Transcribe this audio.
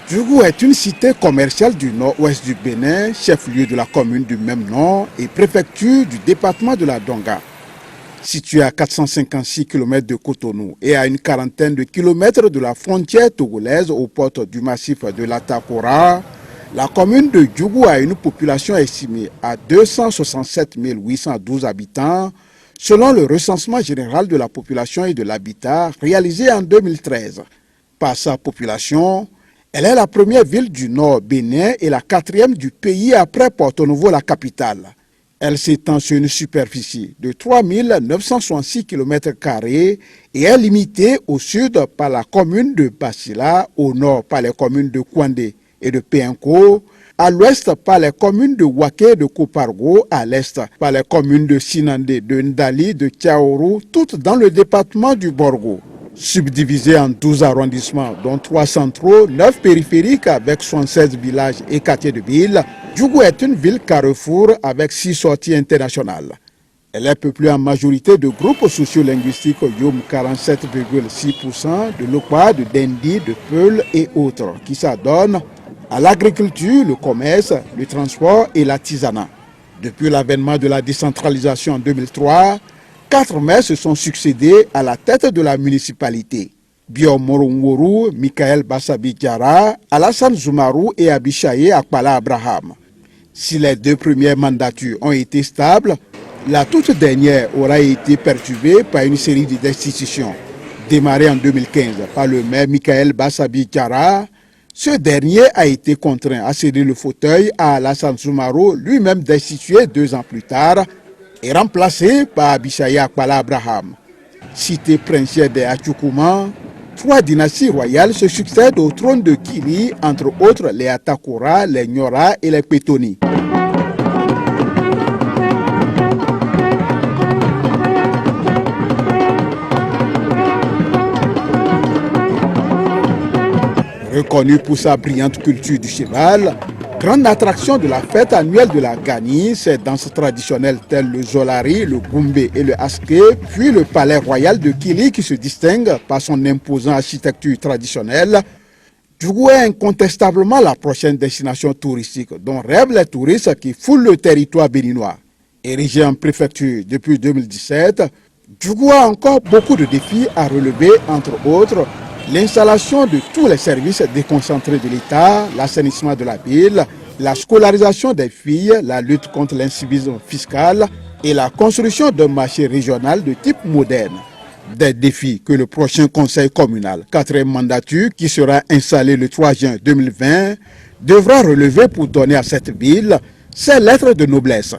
Djougou est une cité commerciale du nord-ouest du Bénin, chef-lieu de la commune du même nom et préfecture du département de la Donga. Située à 456 km de Cotonou et à une quarantaine de kilomètres de la frontière togolaise aux portes du massif de l'Atakora, la commune de Djougou a une population estimée à 267 812 habitants, selon le recensement général de la population et de l'habitat réalisé en 2013. Par sa population, elle est la première ville du nord Bénin et la quatrième du pays après Porto Novo, la capitale. Elle s'étend sur une superficie de 3 966 km² et est limitée au sud par la commune de Basila, au nord par les communes de Kwandé et de Péenko, à l'ouest par les communes de Waké et de Kopargo, à l'est par les communes de Sinandé, de Ndali, de Tiaourou, toutes dans le département du Borgo. Subdivisée en 12 arrondissements, dont 3 centraux, 9 périphériques avec 76 villages et quartiers de ville, Djougou est une ville carrefour avec 6 sorties internationales. Elle est peuplée en majorité de groupes sociolinguistiques Youm 47,6%, de Lokwa, de Dendi, de Peul et autres, qui s'adonnent à l'agriculture, le commerce, le transport et l'artisanat. Depuis l'avènement de la décentralisation en 2003, 4 maires se sont succédés à la tête de la municipalité. Biom Morongworu, Michael Bassabi Diara, Alassane Zoumarou et Abishaye Akpala Abraham. Si les 2 premières mandatures ont été stables, la toute dernière aura été perturbée par une série de destitutions. Démarrée en 2015 par le maire Michael Bassabi Diara, ce dernier a été contraint à céder le fauteuil à Alassane Zoumarou, lui-même destitué 2 ans plus tard, et remplacé par Abishaye Akpala Abraham. Cité princière des Atchoukouman, 3 dynasties royales se succèdent au trône de Kili, entre autres les Atakora, les Nyora et les Pétoni. Reconnue pour sa brillante culture du cheval, grande attraction de la fête annuelle de la Gani, ses danses traditionnelles telles le Zolari, le Goumbé et le Aské, puis le palais royal de Kili qui se distingue par son imposante architecture traditionnelle. Djougou est incontestablement la prochaine destination touristique dont rêvent les touristes qui foulent le territoire béninois. Érigé en préfecture depuis 2017, Djougou a encore beaucoup de défis à relever, entre autres l'installation de tous les services déconcentrés de l'État, l'assainissement de la ville, la scolarisation des filles, la lutte contre l'incivisme fiscal et la construction d'un marché régional de type moderne. Des défis que le prochain conseil communal, 4e mandature, qui sera installé le 3 juin 2020, devra relever pour donner à cette ville ses lettres de noblesse.